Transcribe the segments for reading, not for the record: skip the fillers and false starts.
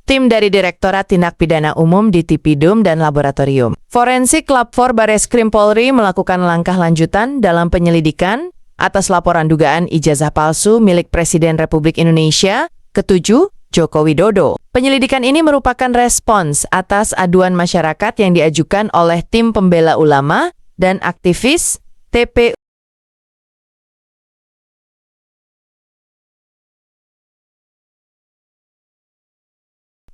tim dari Direktorat Tindak Pidana Umum di Tipidum dan Laboratorium Forensik Lab 4 Bareskrim Polri melakukan langkah lanjutan dalam penyelidikan atas laporan dugaan ijazah palsu milik Presiden Republik Indonesia ke-7, Joko Widodo. Penyelidikan ini merupakan respons atas aduan masyarakat yang diajukan oleh tim pembela ulama dan aktivis TPU.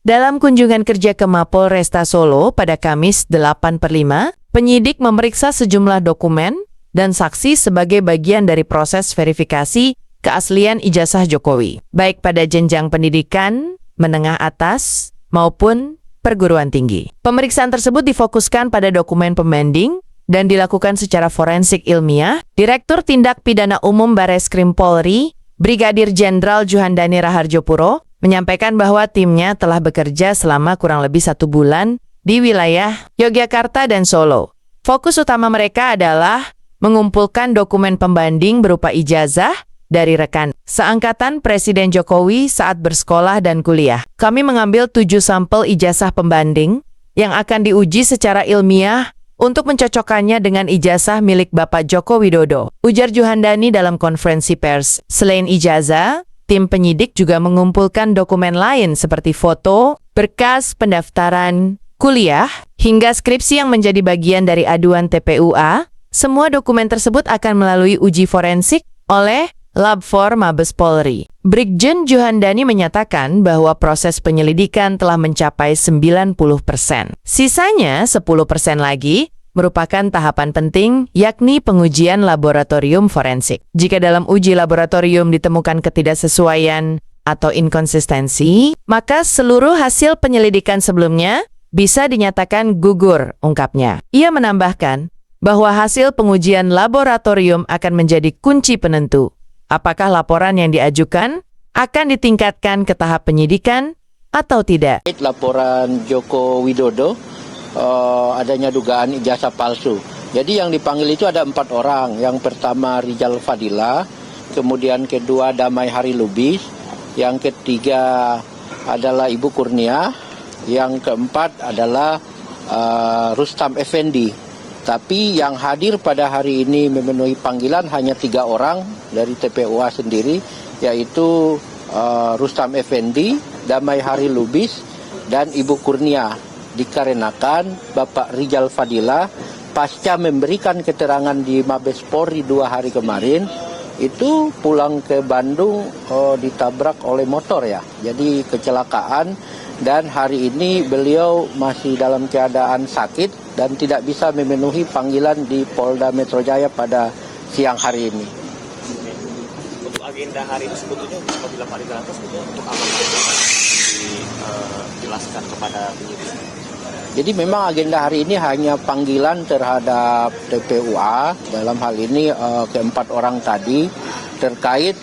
Dalam kunjungan kerja ke Mapolresta Solo pada Kamis 8/5, penyidik memeriksa sejumlah dokumen dan saksi sebagai bagian dari proses verifikasi keaslian ijazah Jokowi, baik pada jenjang pendidikan, menengah atas, maupun perguruan tinggi. Pemeriksaan tersebut difokuskan pada dokumen pembanding dan dilakukan secara forensik ilmiah. Direktur Tindak Pidana Umum Bareskrim Polri, Brigadir Jenderal Juhandani Raharjopuro, menyampaikan bahwa timnya telah bekerja selama kurang lebih 1 bulan di wilayah Yogyakarta dan Solo. Fokus utama mereka adalah mengumpulkan dokumen pembanding berupa ijazah dari rekan seangkatan Presiden Jokowi saat bersekolah dan kuliah. Kami mengambil 7 sampel ijazah pembanding yang akan diuji secara ilmiah untuk mencocokkannya dengan ijazah milik Bapak Joko Widodo, ujar Juhandani dalam konferensi pers. Selain ijazah, tim penyidik juga mengumpulkan dokumen lain seperti foto, berkas pendaftaran kuliah, hingga skripsi yang menjadi bagian dari aduan TPUA. Semua dokumen tersebut akan melalui uji forensik oleh Lab 4 Mabes Polri. Brigjen Juhandani menyatakan bahwa proses penyelidikan telah mencapai 90%. Sisanya 10% lagi merupakan tahapan penting, yakni pengujian laboratorium forensik. Jika dalam uji laboratorium ditemukan ketidaksesuaian atau inkonsistensi, maka seluruh hasil penyelidikan sebelumnya bisa dinyatakan gugur, ungkapnya. Ia menambahkan bahwa hasil pengujian laboratorium akan menjadi kunci penentu apakah laporan yang diajukan akan ditingkatkan ke tahap penyidikan atau tidak. Laporan Joko Widodo adanya dugaan ijazah palsu. Jadi yang dipanggil itu ada 4 orang. Yang pertama Rizal Fadila, kemudian kedua Damai Hari Lubis, yang ketiga adalah Ibu Kurnia, yang keempat adalah Rustam Effendi. Tapi yang hadir pada hari ini memenuhi panggilan hanya 3 orang dari TPUA sendiri, yaitu Rustam Effendi, Damai Hari Lubis, dan Ibu Kurnia. Dikarenakan Bapak Rizal Fadila pasca memberikan keterangan di Mabes Polri 2 hari kemarin, itu pulang ke Bandung ditabrak oleh motor ya. Jadi kecelakaan, dan hari ini beliau masih dalam keadaan sakit dan tidak bisa memenuhi panggilan di Polda Metro Jaya pada siang hari ini. Untuk agenda hari ini sebetulnya apabila Pak Rizal sebetulnya untuk apa dijelaskan kepada penyidik? Jadi memang agenda hari ini hanya panggilan terhadap TPUA, dalam hal ini keempat orang tadi, terkait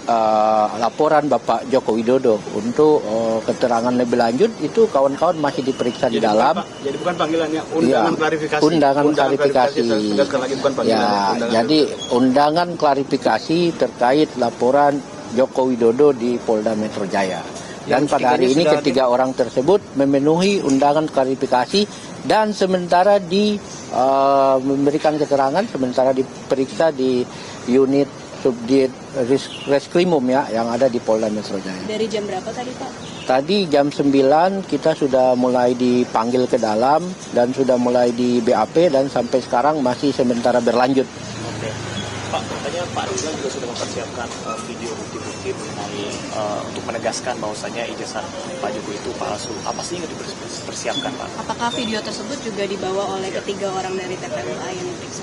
laporan Bapak Joko Widodo. Untuk keterangan lebih lanjut itu kawan-kawan masih diperiksa di dalam. Jadi bukan panggilannya, undangan klarifikasi. Undangan klarifikasi. Lagi, bukan panggilannya. Jadi undangan klarifikasi terkait laporan Joko Widodo di Polda Metro Jaya. Dan pada hari ini ketiga orang tersebut memenuhi undangan klarifikasi dan sementara memberikan keterangan, sementara diperiksa di unit Subdit Reskrimum ya, yang ada di Polda Metro Jaya. Dari jam berapa tadi Pak? Tadi jam 9 kita sudah mulai dipanggil ke dalam dan sudah mulai di BAP dan sampai sekarang masih sementara berlanjut. Oke. Pak, katanya Pak Rizal juga sudah mempersiapkan video bukti-bukti mengenai untuk menegaskan bahwasanya ijazah Pak Jokowi itu palsu. Apa sih yang dipersiapkan Pak? Apakah video tersebut juga dibawa oleh ketiga orang dari TPUA yang diperiksa?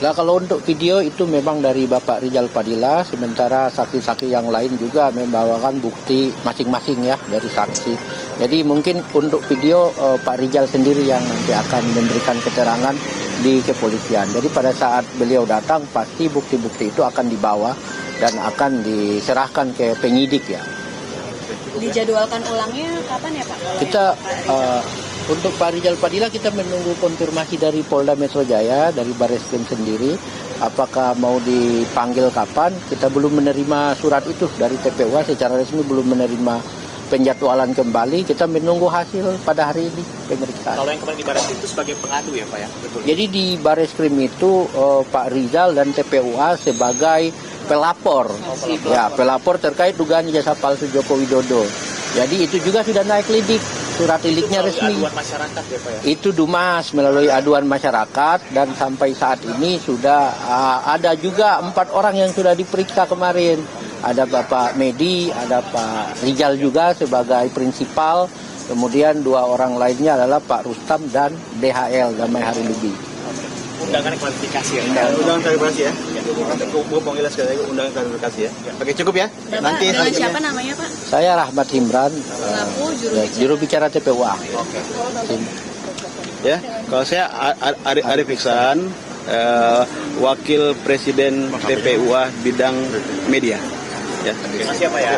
Nah, kalau untuk video itu memang dari Bapak Rizal Fadila, sementara saksi-saksi yang lain juga membawakan bukti masing-masing ya dari saksi. Jadi mungkin untuk video Pak Rizal sendiri yang nanti akan memberikan keterangan di kepolisian. Jadi pada saat beliau datang pasti bukti-bukti itu akan dibawa dan akan diserahkan ke penyidik ya. Dijadwalkan ulangnya kapan ya Pak? Kita untuk Pak Rizal Fadila kita menunggu konfirmasi dari Polda Metro Jaya, dari Bareskrim sendiri, apakah mau dipanggil kapan. Kita belum menerima surat itu dari TPUA, secara resmi belum menerima penjadwalan kembali. Kita menunggu hasil pada hari ini pemeriksaan. Kalau yang kemarin di Baris itu sebagai pengadu ya Pak ya? Betul. Jadi di Bareskrim itu Pak Rizal dan TPUA sebagai pelapor. Ya, pelapor terkait dugaan ijazah palsu Joko Widodo. Jadi itu juga sudah naik lidik, surat lidiknya resmi. Aduan masyarakat ya Pak ya? Itu Dumas melalui aduan masyarakat dan sampai saat ini sudah ada juga 4 orang yang sudah diperiksa kemarin. Ada Bapak Medi, ada Pak Rizal juga sebagai prinsipal. Kemudian 2 orang lainnya adalah Pak Rustam dan DHL Damai Hari Lubi. Undangan klarifikasi ya? Undangan klarifikasi ya? Gue panggil sekali lagi undangan klarifikasi ya? Oke, cukup ya? Bapak Nanti dengan siapa namanya Pak? Saya Rahmat Himran, Selaku juru bicara TPUA. ya. Kalau saya Arif Iksan, wakil presiden TPUA bidang media. Ya. Terima kasih ya Pak ya?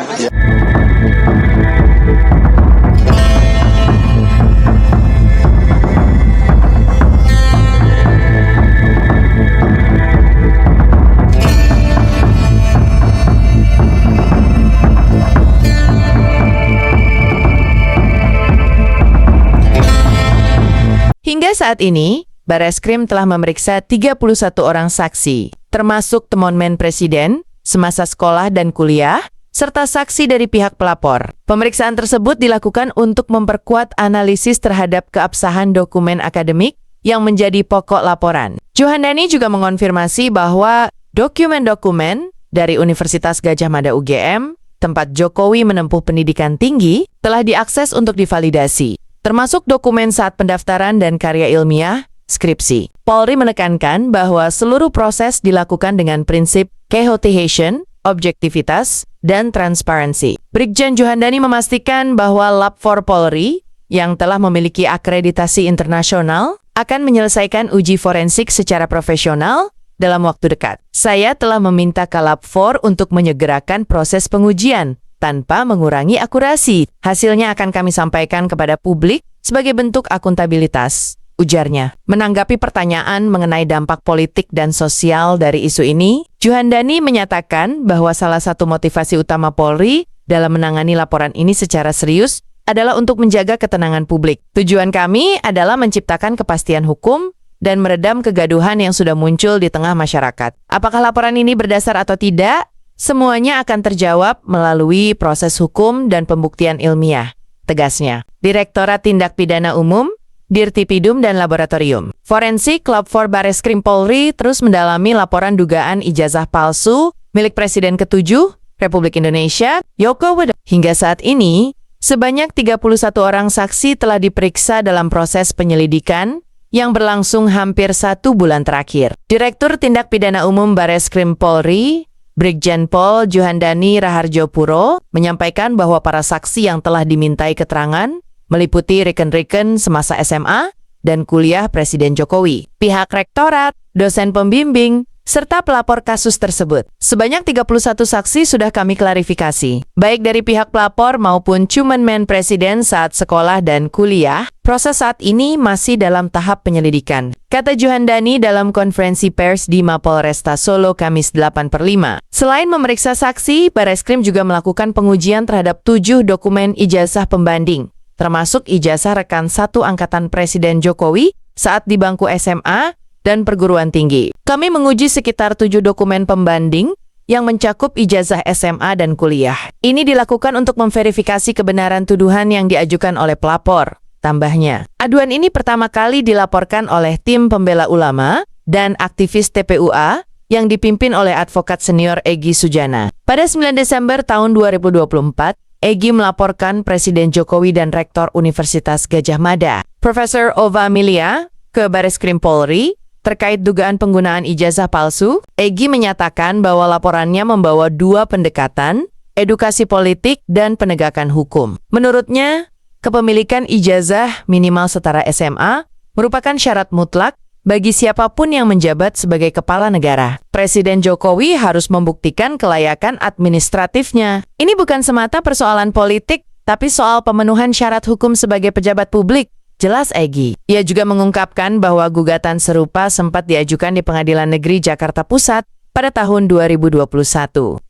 Hingga saat ini, Bareskrim telah memeriksa 31 orang saksi, termasuk temonmen presiden, semasa sekolah dan kuliah, serta saksi dari pihak pelapor. Pemeriksaan tersebut dilakukan untuk memperkuat analisis terhadap keabsahan dokumen akademik yang menjadi pokok laporan. Juhandani juga mengonfirmasi bahwa dokumen-dokumen dari Universitas Gadjah Mada UGM, tempat Jokowi menempuh pendidikan tinggi, telah diakses untuk divalidasi, termasuk dokumen saat pendaftaran dan karya ilmiah, skripsi. Polri menekankan bahwa seluruh proses dilakukan dengan prinsip cohabitation, objektivitas, dan transparansi. Brigjen Juhandani memastikan bahwa Lab 4 Polri, yang telah memiliki akreditasi internasional, akan menyelesaikan uji forensik secara profesional dalam waktu dekat. Saya telah meminta ke Lab 4 untuk menyegerakan proses pengujian, tanpa mengurangi akurasi. Hasilnya akan kami sampaikan kepada publik sebagai bentuk akuntabilitas, ujarnya. Menanggapi pertanyaan mengenai dampak politik dan sosial dari isu ini, Juhandani menyatakan bahwa salah satu motivasi utama Polri dalam menangani laporan ini secara serius adalah untuk menjaga ketenangan publik. Tujuan kami adalah menciptakan kepastian hukum dan meredam kegaduhan yang sudah muncul di tengah masyarakat. Apakah laporan ini berdasar atau tidak? Semuanya akan terjawab melalui proses hukum dan pembuktian ilmiah, tegasnya. Direktorat Tindak Pidana Umum, Dirtipidum dan Laboratorium Forensik Lab 4 Bareskrim Polri terus mendalami laporan dugaan ijazah palsu milik Presiden ke-7 Republik Indonesia, Joko Widodo. Hingga saat ini, sebanyak 31 orang saksi telah diperiksa dalam proses penyelidikan yang berlangsung hampir 1 bulan terakhir. Direktur Tindak Pidana Umum Bareskrim Polri, Brigjen Pol Juhandani Raharjopuro, menyampaikan bahwa para saksi yang telah dimintai keterangan meliputi rekan-rekan semasa SMA dan kuliah Presiden Jokowi, pihak rektorat, dosen pembimbing, serta pelapor kasus tersebut. Sebanyak 31 saksi sudah kami klarifikasi, baik dari pihak pelapor maupun cuman Presiden saat sekolah dan kuliah. Proses saat ini masih dalam tahap penyelidikan, kata Juhandani dalam konferensi pers di Mapolresta Solo Kamis 8/5. Selain memeriksa saksi, Bareskrim juga melakukan pengujian terhadap 7 dokumen ijazah pembanding, termasuk ijazah rekan 1 angkatan Presiden Jokowi saat di bangku SMA dan perguruan tinggi. Kami menguji sekitar 7 dokumen pembanding yang mencakup ijazah SMA dan kuliah. Ini dilakukan untuk memverifikasi kebenaran tuduhan yang diajukan oleh pelapor. Tambahnya, aduan ini pertama kali dilaporkan oleh tim pembela ulama dan aktivis TPUA yang dipimpin oleh advokat senior Egy Sujana. Pada 9 Desember tahun 2024, Egy melaporkan Presiden Jokowi dan Rektor Universitas Gadjah Mada, Profesor Ova Amelia, ke Bareskrim Polri terkait dugaan penggunaan ijazah palsu. Egy menyatakan bahwa laporannya membawa 2 pendekatan, edukasi politik dan penegakan hukum. Menurutnya, kepemilikan ijazah minimal setara SMA merupakan syarat mutlak bagi siapapun yang menjabat sebagai kepala negara. Presiden Jokowi harus membuktikan kelayakan administratifnya. Ini bukan semata persoalan politik, tapi soal pemenuhan syarat hukum sebagai pejabat publik, jelas Egy. Ia juga mengungkapkan bahwa gugatan serupa sempat diajukan di Pengadilan Negeri Jakarta Pusat pada tahun 2021.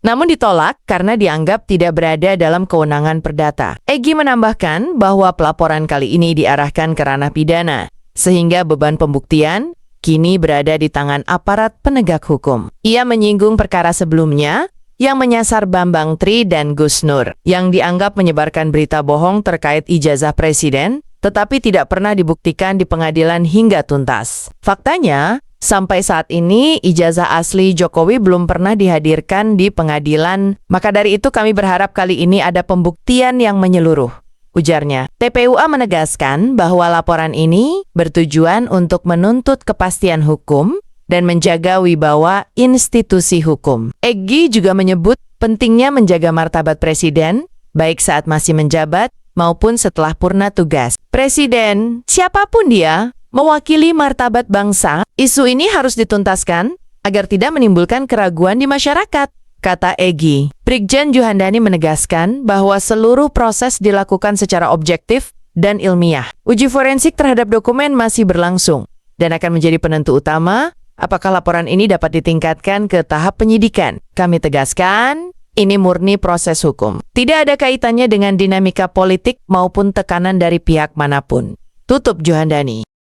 Namun ditolak karena dianggap tidak berada dalam kewenangan perdata. Egy menambahkan bahwa pelaporan kali ini diarahkan ke ranah pidana, sehingga beban pembuktian kini berada di tangan aparat penegak hukum. Ia menyinggung perkara sebelumnya yang menyasar Bambang Tri dan Gus Nur, yang dianggap menyebarkan berita bohong terkait ijazah presiden, tetapi tidak pernah dibuktikan di pengadilan hingga tuntas. Faktanya, sampai saat ini ijazah asli Jokowi belum pernah dihadirkan di pengadilan, maka dari itu kami berharap kali ini ada pembuktian yang menyeluruh, ujarnya. TPUA menegaskan bahwa laporan ini bertujuan untuk menuntut kepastian hukum dan menjaga wibawa institusi hukum. Egy juga menyebut pentingnya menjaga martabat presiden, baik saat masih menjabat maupun setelah purna tugas. Presiden, siapapun dia, mewakili martabat bangsa, isu ini harus dituntaskan agar tidak menimbulkan keraguan di masyarakat, kata Egy. Brigjen Juhandani menegaskan bahwa seluruh proses dilakukan secara objektif dan ilmiah. Uji forensik terhadap dokumen masih berlangsung dan akan menjadi penentu utama apakah laporan ini dapat ditingkatkan ke tahap penyidikan. Kami tegaskan, ini murni proses hukum. Tidak ada kaitannya dengan dinamika politik maupun tekanan dari pihak manapun. Tutup Juhandani.